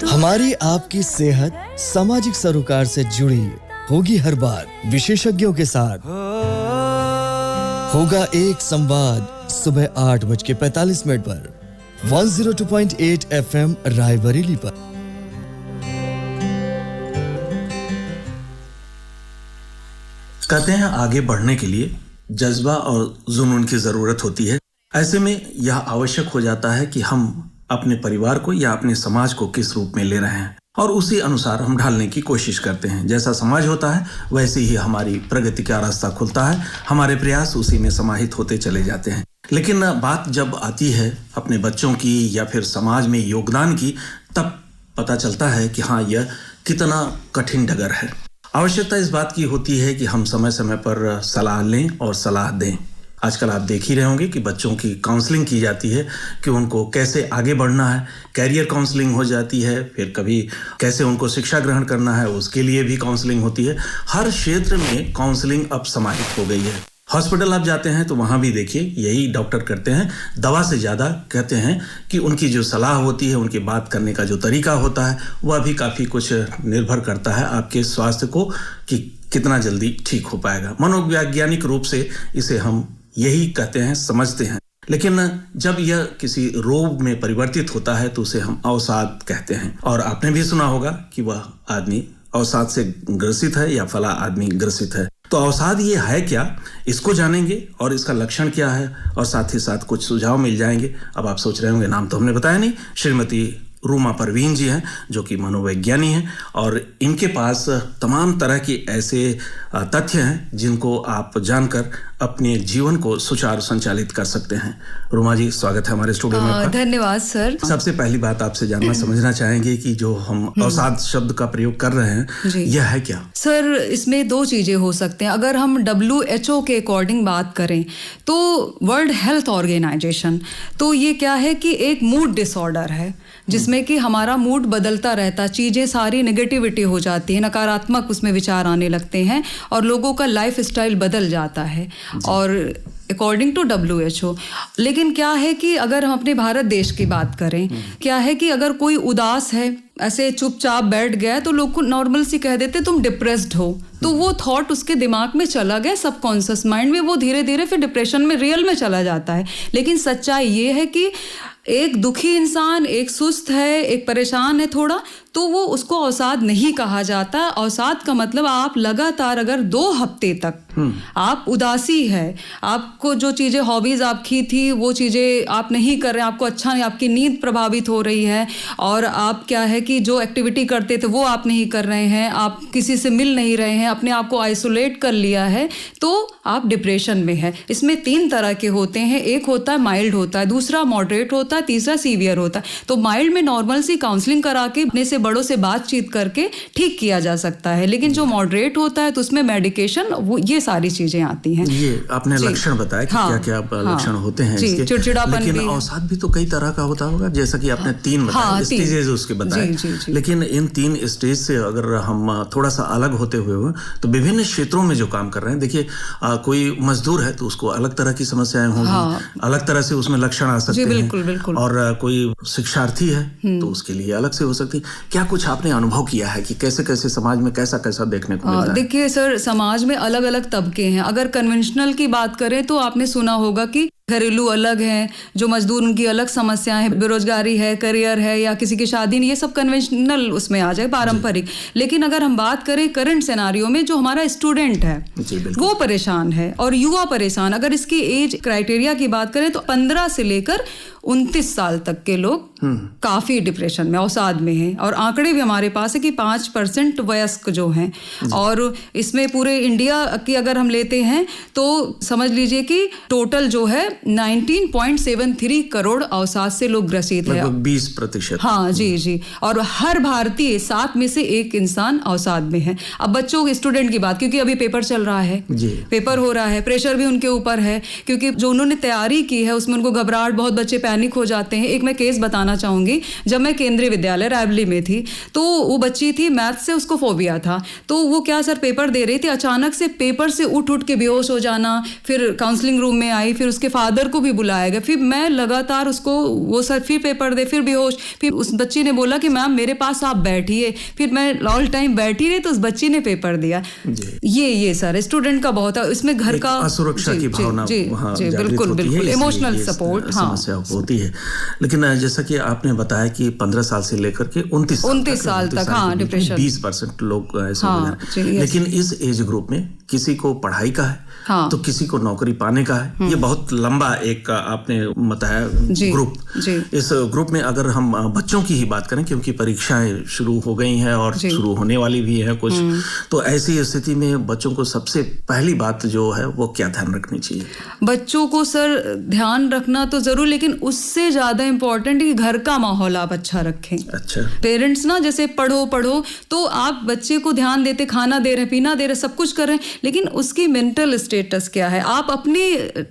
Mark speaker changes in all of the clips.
Speaker 1: हमारी आपकी सेहत सामाजिक सरोकार से जुड़ी होगी हर बार विशेषज्ञों के साथ। होगा एक संवाद सुबह 8:45 पर 102.8 FM रायबरेली पर।
Speaker 2: कहते हैं आगे बढ़ने के लिए जज्बा और जुनून की जरूरत होती है। ऐसे में यह आवश्यक हो जाता है कि हम अपने परिवार को या अपने समाज को किस रूप में ले रहे हैं और उसी अनुसार हम ढालने की कोशिश करते हैं। जैसा समाज होता है वैसे ही हमारी प्रगति का रास्ता खुलता है, हमारे प्रयास उसी में समाहित होते चले जाते हैं। लेकिन बात जब आती है अपने बच्चों की या फिर समाज में योगदान की, तब पता चलता है कि हाँ, यह कितना कठिन डगर है। आवश्यकता इस बात की होती है कि हम समय समय पर सलाह लें और सलाह दें। आजकल आप देख ही रहे होंगे कि बच्चों की काउंसलिंग की जाती है कि उनको कैसे आगे बढ़ना है, कैरियर काउंसलिंग हो जाती है, फिर कभी कैसे उनको शिक्षा ग्रहण करना है उसके लिए भी काउंसलिंग होती है। हर क्षेत्र में काउंसलिंग अब समाहित हो गई है। हॉस्पिटल आप जाते हैं तो वहाँ भी देखिए यही डॉक्टर करते हैं, दवा से ज़्यादा कहते हैं कि उनकी जो सलाह होती है, उनकी बात करने का जो तरीका होता है, वह भी काफ़ी कुछ निर्भर करता है आपके स्वास्थ्य को कि कितना जल्दी ठीक हो पाएगा। मनोवैज्ञानिक रूप से इसे हम यही कहते हैं, समझते हैं। लेकिन जब यह किसी रोग में परिवर्तित होता है तो उसे हम अवसाद कहते हैं। और आपने भी सुना होगा कि वह आदमी अवसाद से ग्रसित है या फला आदमी ग्रसित है। तो अवसाद ये है क्या, इसको जानेंगे और इसका लक्षण क्या है, और साथ ही साथ कुछ सुझाव मिल जाएंगे। अब आप सोच रहे होंगे नाम तो हमने बताया नहीं। श्रीमती रूमा परवीन जी हैं जो कि मनोवैज्ञानी हैं और इनके पास तमाम तरह के ऐसे तथ्य हैं जिनको आप जानकर अपने जीवन को सुचारू संचालित कर सकते हैं। रूमा जी, स्वागत है हमारे स्टूडियो में।
Speaker 3: धन्यवाद सर।
Speaker 2: सबसे पहली बात आपसे जानना समझना चाहेंगे कि जो हम अवसाद शब्द का प्रयोग कर रहे हैं यह है क्या?
Speaker 3: सर, इसमें दो चीजें हो सकते हैं। अगर हम WHO के अकॉर्डिंग बात करें तो वर्ल्ड हेल्थ ऑर्गेनाइजेशन, तो ये क्या है कि एक मूड डिसऑर्डर है जिसमें कि हमारा मूड बदलता रहता है, चीज़ें सारी नेगेटिविटी हो जाती है, नकारात्मक उसमें विचार आने लगते हैं और लोगों का लाइफ स्टाइल बदल जाता है और अकॉर्डिंग टू WHO। लेकिन क्या है कि अगर हम अपने भारत देश की बात करें, क्या है कि अगर कोई उदास है, ऐसे चुपचाप बैठ गया तो लोग को नॉर्मल सी कह देते तुम डिप्रेस्ड हो, तो वो थॉट उसके दिमाग में चला गया, सबकॉन्शियस माइंड में, वो धीरे धीरे फिर डिप्रेशन में रियल में चला जाता है। लेकिन सच्चाई ये है कि एक दुखी इंसान, एक सुस्त है, एक परेशान है थोड़ा, तो वो उसको अवसाद नहीं कहा जाता। अवसाद का मतलब आप लगातार अगर 2 हफ्ते तक आप उदासी है, आपको जो चीज़ें हॉबीज़ आपकी थी वो चीज़ें आप नहीं कर रहे हैं, आपको अच्छा नहीं, आपकी नींद प्रभावित हो रही है और आप क्या है कि जो एक्टिविटी करते थे वो आप नहीं कर रहे हैं, आप किसी से मिल नहीं रहे हैं, अपने आप को आइसोलेट कर लिया है, तो आप डिप्रेशन में है। इसमें 3 तरह के होते हैं। एक होता है माइल्ड होता है, दूसरा मॉडरेट होता है, तीसरा सीवियर होता है। तो माइल्ड में नॉर्मल सी काउंसलिंग करा के अपने से बड़ों से बातचीत करके ठीक किया जा सकता है। लेकिन जो मॉडरेट होता है तो उसमें मेडिकेशन, वो ये सारी चीजें आती हैं।
Speaker 2: ये आपने लक्षण बताया कि क्या क्या लक्षण होते हैं इसके।
Speaker 3: चिड़चिड़ापन,
Speaker 2: लेकिन अवसाद भी तो कई तरह का होता होगा, जैसा कि आपने 3 स्टेजेस उसके बताए। लेकिन इन 3 स्टेज से अगर हम थोड़ा सा अलग होते हुए तो विभिन्न क्षेत्रों में जो काम कर रहे हैं, देखिए कोई मजदूर है तो उसको अलग तरह की समस्याएं होंगी, अलग तरह से उसमें लक्षण आ सकते हैं।
Speaker 3: बिल्कुल।
Speaker 2: और कोई शिक्षार्थी है तो उसके लिए अलग से हो सकती है। क्या कुछ आपने अनुभव किया है कि कैसे कैसे समाज में कैसा कैसा देखने को मिलता है?
Speaker 3: देखिए सर, समाज में अलग अलग तबके हैं। अगर कन्वेंशनल की बात करें तो आपने सुना होगा कि घरेलू अलग हैं, जो मजदूर उनकी अलग समस्याएं हैं, बेरोजगारी है, करियर है या किसी की शादी नहीं, ये सब कन्वेंशनल उसमें आ जाए, पारंपरिक। लेकिन अगर हम बात करें करंट सिनेरियो में, जो हमारा स्टूडेंट है वो परेशान है और युवा परेशान। अगर इसकी एज क्राइटेरिया की बात करें तो 15 से लेकर 29 साल तक के लोग काफी डिप्रेशन में, अवसाद में हैं। और आंकड़े भी हमारे पास है कि 5% वयस्क जो हैं, और इसमें पूरे इंडिया की अगर हम लेते हैं तो समझ लीजिए कि टोटल जो है 19.73 करोड़ अवसाद से लोग ग्रसित है,
Speaker 2: 20%।
Speaker 3: हाँ जी। और हर भारतीय 7 में से 1 इंसान अवसाद में है। अब बच्चों के, स्टूडेंट की बात, क्योंकि अभी पेपर चल रहा है, पेपर हो रहा है, प्रेशर भी उनके ऊपर है, क्योंकि जो उन्होंने तैयारी की है उसमें उनको घबराहट, बहुत बच्चे पैनिक पैनिक हो जाते हैं। एक मैं केस बताना चाहूँगी, जब मैं केंद्रीय विद्यालय रायबली में थी तो वो बच्ची थी, मैथ से उसको फोबिया था, तो वो क्या सर पेपर दे रही थी, अचानक से पेपर से उठ के बेहोश हो जाना, फिर काउंसलिंग रूम में आई, फिर उसके फादर को भी बुलाया गया, फिर मैं लगातार उसको वो सर फिर पेपर दे, फिर बेहोश, फिर उस बच्ची ने बोला कि मैम मेरे पास आप बैठिए, फिर मैं ऑल टाइम बैठी रही तो उस बच्ची ने पेपर दिया। ये सर स्टूडेंट का बहुत है, इसमें घर का
Speaker 2: असुरक्षा की भावना वहाँ जागृत होती है,
Speaker 3: इमोशनल सपोर्ट
Speaker 2: समस्या होती है। लेकिन जैसा कि आपने बताया कि 15 साल से लेकर के 29 साल तक हाँ डिप्रेशन 20% लोग ऐसे हो गए। लेकिन इस एज ग्रुप में किसी को पढ़ाई का है तो किसी को नौकरी पाने का है। ये बहुत लंबा एक आपने बताया ग्रुप। इस ग्रुप में अगर हम बच्चों की ही बात करें, क्योंकि परीक्षाएं शुरू हो गई हैं और शुरू होने वाली भी है कुछ, तो ऐसी स्थिति में बच्चों को सबसे पहली बात जो है वो क्या ध्यान रखनी चाहिए?
Speaker 3: बच्चों को सर ध्यान रखना तो जरूर, लेकिन उससे ज्यादा इम्पोर्टेंट है कि घर का माहौल आप अच्छा रखें।
Speaker 2: अच्छा,
Speaker 3: पेरेंट्स ना जैसे पढ़ो तो आप बच्चे को ध्यान देते, खाना दे रहे, पीना दे रहे, सब कुछ कर रहे हैं, लेकिन उसकी मेंटल स्टेटस क्या है आप अपने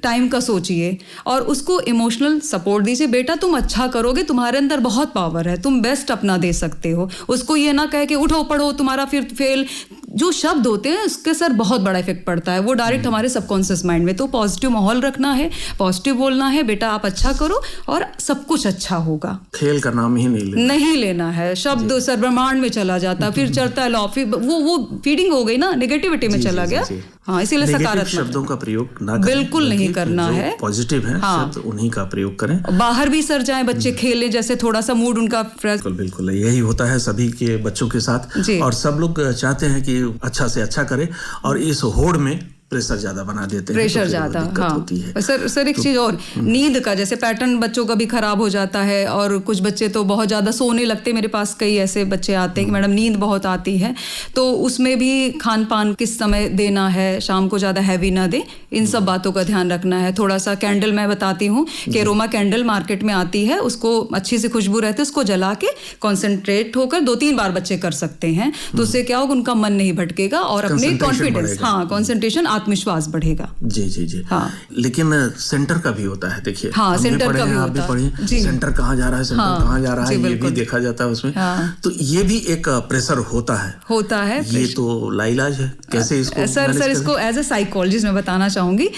Speaker 3: टाइम का सोचिए और उसको इमोशनल सपोर्ट दीजिए। बेटा तुम अच्छा करोगे, तुम्हारे अंदर बहुत पावर है, तुम बेस्ट अपना दे सकते हो। उसको ये ना कहे कि उठो पढ़ो तुम्हारा फिर फेल, जो शब्द होते हैं उसके सर बहुत बड़ा इफेक्ट पड़ता है, वो डायरेक्ट हमारे सबकॉन्शियस माइंड में। तो पॉजिटिव माहौल रखना है, पॉजिटिव बोलना है, बेटा आप अच्छा करो और सब कुछ अच्छा होगा।
Speaker 2: खेल का नाम ही नहीं लेना
Speaker 3: है, शब्द सर ब्रह्मांड में चला जाता, फिर चलता है लॉ, फिर वो फीडिंग हो गई ना, नेगेटिविटी में चला गया। हाँ, इसीलिए सकारात्मक
Speaker 2: शब्दों का प्रयोग ना
Speaker 3: बिल्कुल नहीं करना है,
Speaker 2: पॉजिटिव है शब्द उन्हीं का प्रयोग करें।
Speaker 3: बाहर भी सर जाएं बच्चे खेलें, जैसे थोड़ा सा मूड उनका फ्रेश।
Speaker 2: बिल्कुल यही होता है सभी के बच्चों के साथ, और सब लोग चाहते हैं कि अच्छा से अच्छा करे, और इस होड़ में प्रेशर ज्यादा बना देते हैं,
Speaker 3: प्रेशर ज्यादा होती है। सर एक चीज और, नींद का जैसे पैटर्न बच्चों का भी खराब हो जाता है, और कुछ बच्चे तो बहुत ज्यादा सोने लगते हैं। मेरे पास कई ऐसे बच्चे आते हैं कि मैडम नींद बहुत आती है, तो उसमें भी खान पान किस समय देना है, शाम को ज्यादा हैवी ना दे, इन सब बातों का ध्यान रखना है। थोड़ा सा कैंडल मैं बताती हूँ कि अरोमा कैंडल मार्केट में आती है, उसको अच्छी सी खुशबू रहती है, उसको जला के कॉन्सेंट्रेट होकर 2-3 बार बच्चे कर सकते हैं, तो उससे क्या होगा, उनका मन नहीं भटकेगा और अपने कॉन्फिडेंस, कॉन्सेंट्रेशन, आत्मविश्वास बढ़ेगा।
Speaker 2: जी। हाँ। लेकिन सेंटर का भी होता है, देखिए
Speaker 3: सेंटर का भी
Speaker 2: आप भी पढ़िए, सेंटर कहाँ जा रहा है, सेंटर कहाँ जा रहा है, ये भी देखा जाता है उसमें। तो ये भी एक प्रेशर होता है। ये तो लाइलाज है, कैसे इसको
Speaker 3: सर इसको एज ए साइकोलॉजिस्ट मैं बताना चाहूंगी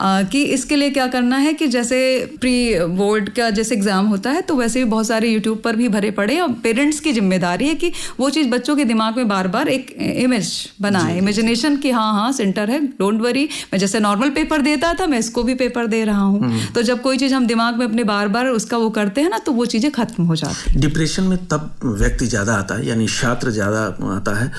Speaker 3: कि इसके लिए क्या करना है कि जैसे प्री बोर्ड का जैसे एग्जाम होता है, तो वैसे भी बहुत सारे यूट्यूब पर भी भरे पड़े, और पेरेंट्स की जिम्मेदारी है कि वो चीज बच्चों के दिमाग में बार बार एक इमेज बनाए, इमेजिनेशन की हाँ सेंटर है, डोंट वरी, मैं जैसे नॉर्मल पेपर देता था मैं इसको भी पेपर दे रहा हूँ। तो जब कोई चीज हम दिमाग में अपने बार बार उसका वो करते हैं ना, तो वो चीजें खत्म हो जाती है।
Speaker 2: डिप्रेशन में तब व्यक्ति ज्यादा आता है, यानी छात्र ज्यादा आता है।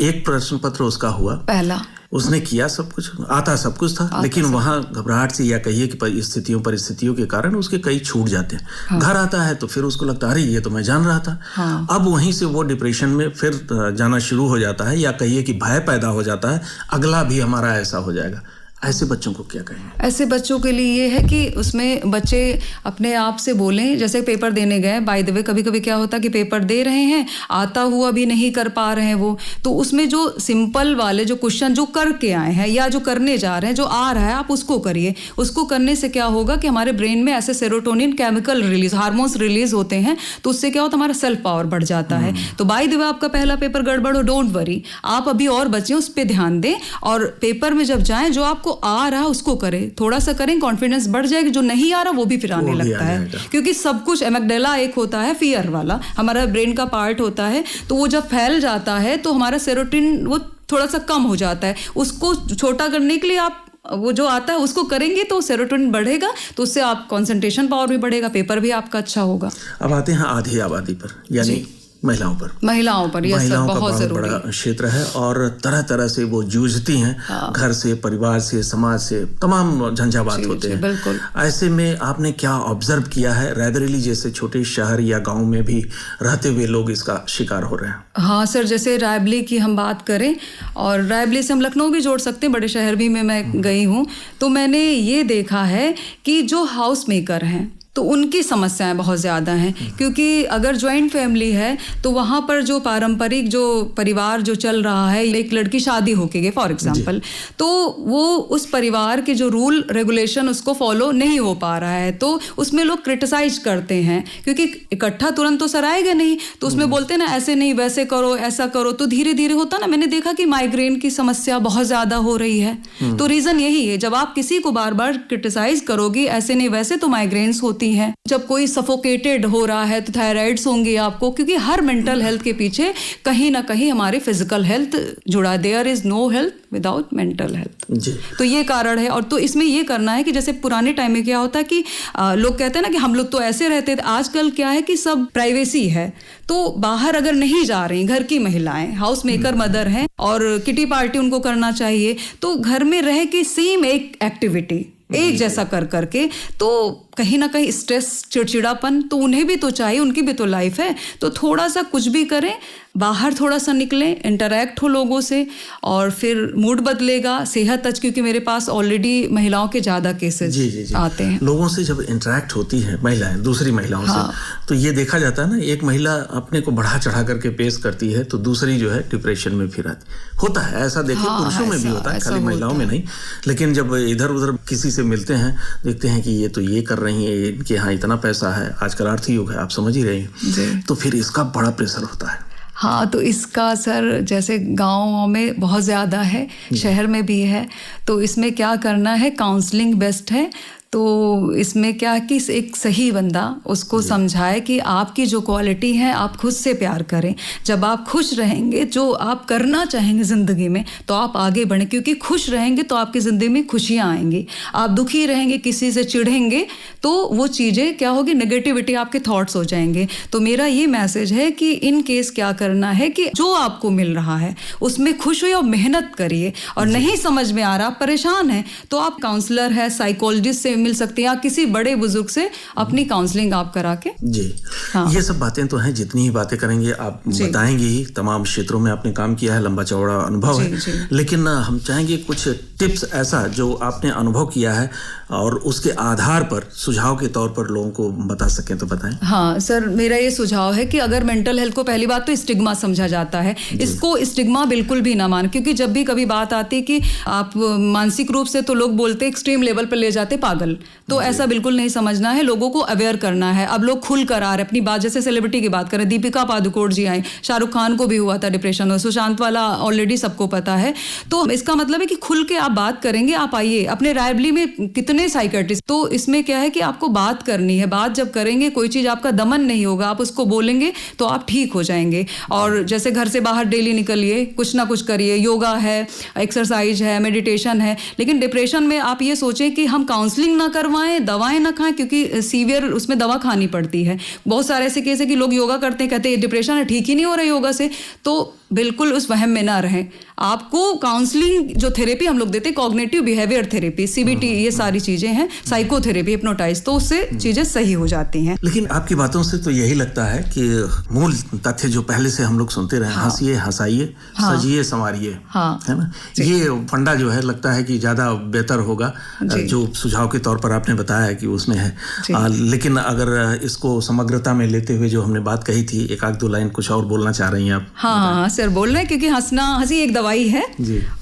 Speaker 2: एक प्रश्न पत्र उसका हुआ पहला, उसने किया सब कुछ, आता सब कुछ था, लेकिन वहां घबराहट से या कहिए कि परिस्थितियों के कारण उसके कई छूट जाते हैं। घर आता है तो फिर उसको लगता है अरे ये तो मैं जान रहा था। अब वहीं से वो डिप्रेशन में फिर जाना शुरू हो जाता है, या कहिए कि भय पैदा हो जाता है, अगला भी हमारा ऐसा हो जाएगा। ऐसे बच्चों को क्या कहें?
Speaker 3: ऐसे बच्चों के लिए ये है कि उसमें बच्चे अपने आप से बोलें, जैसे पेपर देने गए, बाय द वे कभी कभी क्या होता है कि पेपर दे रहे हैं, आता हुआ भी नहीं कर पा रहे हैं वो, तो उसमें जो सिंपल वाले जो क्वेश्चन जो करके आए हैं या जो करने जा रहे हैं, जो आ रहा है आप उसको करिए। उसको करने से क्या होगा कि हमारे ब्रेन में ऐसे serotonin chemical release, hormones release होते हैं, तो उससे क्या होता है, हमारा सेल्फ पावर बढ़ जाता है। तो बाय द वे आपका पहला पेपर गड़बड़ हो, डोंट वरी, आप अभी और बच्चे उस पर ध्यान दें, और पेपर में जब जाएं जो आपको आ रहा है उसको करें, थोड़ा सा करें, कॉन्फिडेंस बढ़ जाएगा। जो नहीं आ रहा वो भी फिर आने लगता है, क्योंकि सब कुछ एमिगडाला एक होता है फियर वाला, हमारा ब्रेन का पार्ट होता है, तो वो जब फैल जाता है तो हमारा सेरोटोनिन वो थोड़ा सा कम हो जाता है। उसको छोटा करने के लिए आप वो जो आता है उसको करेंगे तो सेरोटोनिन बढ़ेगा, तो उससे आप कंसंट्रेशन पावर भी बढ़ेगा, पेपर भी आपका अच्छा होगा।
Speaker 2: अब आते हैं आधी आबादी पर, यानी महिलाओं पर
Speaker 3: यह सब बहुत जरूरी
Speaker 2: बड़ा क्षेत्र है, और तरह तरह से वो जूझती हैं, घर से, परिवार से, समाज से, तमाम झंझावात होते हैं।
Speaker 3: बिल्कुल।
Speaker 2: ऐसे में आपने क्या ऑब्जर्व किया है? रायबरेली जैसे छोटे शहर या गांव में भी रहते हुए लोग इसका शिकार हो रहे हैं।
Speaker 3: हाँ सर, जैसे रायबरेली की हम बात करें, और रायबरेली से हम लखनऊ भी जोड़ सकते हैं, बड़े शहर भी में मैं गई हूँ, तो मैंने ये देखा है कि जो हाउस मेकर हैं, तो उनकी समस्याएं बहुत ज़्यादा हैं, क्योंकि अगर जॉइंट फैमिली है तो वहाँ पर जो पारंपरिक जो परिवार जो चल रहा है, एक लड़की शादी होके गई फॉर एग्जांपल, तो वो उस परिवार के जो रूल रेगुलेशन उसको फॉलो नहीं हो पा रहा है, तो उसमें लोग क्रिटिसाइज करते हैं, क्योंकि इकट्ठा तुरंत तो सराएगा नहीं, तो उसमें बोलते हैं ना ऐसे नहीं वैसे करो ऐसा करो, तो धीरे धीरे होता ना। मैंने देखा कि माइग्रेन की समस्या बहुत ज़्यादा हो रही है, तो रीज़न यही है, जब आप किसी को बार बार क्रिटिसाइज करोगे ऐसे नहीं वैसे तो माइग्रेन्स होती हैं। जब कोई सफोकेटेड हो रहा है तो थायराइड्स होंगे आपको, क्योंकि हर मेंटल हेल्थ के पीछे कहीं ना कहीं हमारी फिजिकल हेल्थ जुड़ा है। There is no health without mental health, तो ये कारण है। और तो इसमें ये करना है कि जैसे पुराने टाइम में क्या होता है कि लोग कहते हैं ना कि हम लोग तो ऐसे रहते थे, आजकल क्या है कि सब प्राइवेसी है, तो बाहर अगर नहीं जा रही घर की महिलाएं, हाउस मेकर मदर हैं और किटी पार्टी उनको करना चाहिए, तो घर में रह के सेम एक एक्टिविटी एक जैसा कर करके, तो कहीं ना कहीं स्ट्रेस चिड़चिड़ापन तो उन्हें भी तो चाहिए, उनकी भी तो लाइफ है, तो थोड़ा सा कुछ भी करें, बाहर थोड़ा सा निकलें, इंटरैक्ट हो लोगों से, और फिर मूड बदलेगा, सेहत अच्छी, क्योंकि मेरे पास ऑलरेडी महिलाओं के ज़्यादा केसेस आते हैं।
Speaker 2: लोगों से जब इंटरैक्ट होती है महिलाएं दूसरी महिलाओं से, तो ये देखा जाता है ना, एक महिला अपने को बढ़ा चढ़ा करके पेश करती है तो दूसरी जो है डिप्रेशन में फिर आती होता है। ऐसा देखिए पुरुषों में भी होता है, खाली महिलाओं में नहीं। लेकिन जब इधर उधर किसी से मिलते हैं, देखते हैं कि ये तो ये कर रही है, इनके यहाँ इतना पैसा है, आजकल आर्थिक युग है, आप समझ ही रहे हैं, तो फिर इसका बड़ा प्रेशर होता है।
Speaker 3: हाँ, तो इसका असर जैसे गाँव में बहुत ज़्यादा है, शहर में भी है, तो इसमें क्या करना है, काउंसलिंग बेस्ट है। तो इसमें क्या कि एक सही बंदा उसको समझाए कि आपकी जो क्वालिटी है आप खुद से प्यार करें। जब आप खुश रहेंगे, जो आप करना चाहेंगे ज़िंदगी में, तो आप आगे बढ़ें, क्योंकि खुश रहेंगे तो आपकी ज़िंदगी में खुशियाँ आएंगी। आप दुखी रहेंगे, किसी से चिढ़ेंगे, तो वो चीज़ें क्या होगी, नेगेटिविटी आपके थॉट्स हो जाएंगे। तो मेरा ये मैसेज है कि इन केस क्या करना है कि जो आपको मिल रहा है उसमें खुश हुई और मेहनत करिए, और नहीं समझ में आ रहा, आप परेशान हैं, तो आप काउंसलर है, साइकोलॉजिस्ट से मिल सकते हैं, या किसी बड़े बुजुर्ग से अपनी काउंसलिंग आप करा के।
Speaker 2: जी हाँ। ये सब बातें तो हैं, जितनी ही बातें करेंगे आप बताएंगे ही। तमाम क्षेत्रों में आपने काम किया है, लंबा चौड़ा अनुभव है, लेकिन हम चाहेंगे कुछ टिप्स ऐसा जो आपने अनुभव किया है और उसके आधार पर सुझाव के तौर पर लोगों को बता सकें तो बताएं।
Speaker 3: हाँ सर, मेरा ये सुझाव है कि अगर मेंटल हेल्थ को पहली बात तो स्टिग्मा समझा जाता है, इसको स्टिग्मा बिल्कुल भी ना मान, क्योंकि जब भी कभी बात आती कि आप मानसिक रूप से, तो लोग बोलते एक्सट्रीम लेवल पर ले जाते पागल, तो ऐसा बिल्कुल नहीं समझना है, लोगों को अवेयर करना है। अब लोग खुल कर आ रहे अपनी बात, जैसे सेलिब्रिटी की बात करें, दीपिका पादुकोण जी आई, शाहरुख खान को भी हुआ था डिप्रेशन, और सुशांत वाला ऑलरेडी सबको पता है। तो इसका मतलब है कि खुल के आप बात करेंगे, आप आइए, अपने रायबली में कितने साइकियाट्रिस्ट, तो इसमें क्या है कि आपको बात करनी है, बात जब करेंगे कोई चीज़ आपका दमन नहीं होगा, आप उसको बोलेंगे तो आप ठीक हो जाएंगे। और जैसे घर से बाहर डेली निकलिए, कुछ ना कुछ करिए, योगा है, एक्सरसाइज है, मेडिटेशन है, लेकिन डिप्रेशन में आप ये सोचें कि हम काउंसलिंग ना करवाएं, दवाएं ना खाएं, क्योंकि सीवियर उसमें दवा खानी पड़ती है। बहुत सारे ऐसे केस है कि लोग योगा करते हैं, कहते हैं डिप्रेशन है, ठीक ही नहीं हो रहा योगा से, तो बिल्कुल उस वहम में ना रहें। आपको काउंसलिंग जो थेरेपी हम लोग देते हैं, कॉग्निटिव बिहेवियर थेरेपी, सीबीटी, ये सारी चीजें हैं, साइकोथेरेपी, हिप्नोटाइज, तो उससे चीजें सही हो जाती हैं।
Speaker 2: लेकिन आपकी बातों से तो यही लगता है कि मूल तथ्य जो पहले से हम लोग सुनते रहे, हंसिए, हंसाइए, सजिए, संवारिए, है ना, ये फंडा जो है लगता है कि ज्यादा बेहतर होगा, जो सुझाव के तौर पर आपने बताया कि उसमें है। लेकिन अगर इसको समग्रता में लेते हुए जो हमने बात कही थी, एक आध दो लाइन कुछ और बोलना चाह रही हैं आप?
Speaker 3: हाँ सर, बोल रहे हैं, क्योंकि हंसी एक दवाई है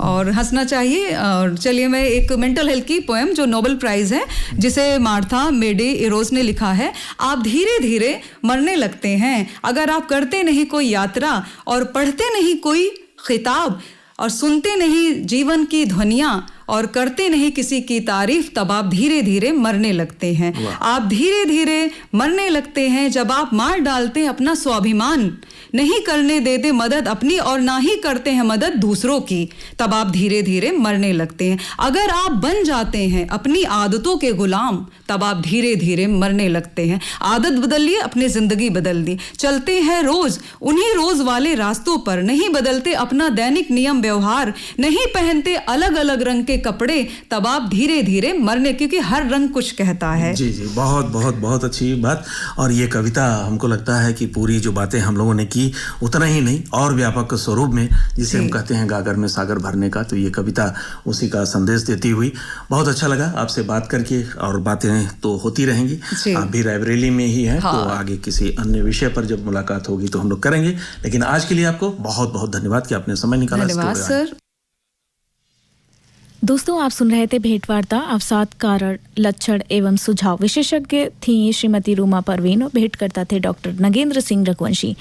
Speaker 3: और हंसना चाहिए। और चलिए, मैं एक मेंटल हेल्थ की पोएम जो नोबेल प्राइज है, जिसे मार्था मेडे इरोज ने लिखा है, आप धीरे धीरे मरने लगते हैं अगर आप करते नहीं कोई यात्रा और पढ़ते नहीं कोई खिताब और सुनते नहीं जीवन की ध्वनियां और करते नहीं किसी की तारीफ, तब आप धीरे धीरे मरने लगते हैं। आप धीरे धीरे मरने लगते हैं जब आप मार डालते हैं अपना स्वाभिमान, नहीं करने देते मदद अपनी और ना ही करते हैं मदद दूसरों की, तब आप धीरे धीरे मरने लगते हैं। अगर आप बन जाते हैं अपनी आदतों के गुलाम, तब आप धीरे धीरे मरने लगते हैं। आदत बदलिए, अपनी जिंदगी बदल दी, चलते हैं रोज उन्हीं रोज वाले रास्तों पर, नहीं बदलते अपना दैनिक नियम व्यवहार, नहीं पहनते अलग अलग रंग के के कपड़े तब आप धीरे धीरे मरने, क्योंकि हर रंग कुछ कहता है।
Speaker 2: जी जी, बहुत बहुत बहुत अच्छी बात। और ये कविता हमको लगता है कि पूरी जो बातें हम लोगों ने की उतना ही नहीं और व्यापक स्वरूप में, जिसे हम कहते हैं गागर में सागर भरने का, तो ये कविता उसी का संदेश देती हुई बहुत अच्छा लगा आपसे बात करके। और बातें तो होती रहेंगी, आप भी रायबरेली में ही हैं, तो आगे किसी अन्य विषय पर जब मुलाकात होगी तो हम लोग करेंगे। लेकिन आज के लिए आपको बहुत बहुत धन्यवाद कि आपने समय निकाला।
Speaker 3: धन्यवाद सर।
Speaker 4: दोस्तों, आप सुन रहे थे भेंटवार्ता। अवसाद कारण, लक्षण एवं सुझाव। विशेषज्ञ थी श्रीमती रूमा परवीन और भेंटकर्ता थे डॉक्टर नगेंद्र सिंह रघुवंशी।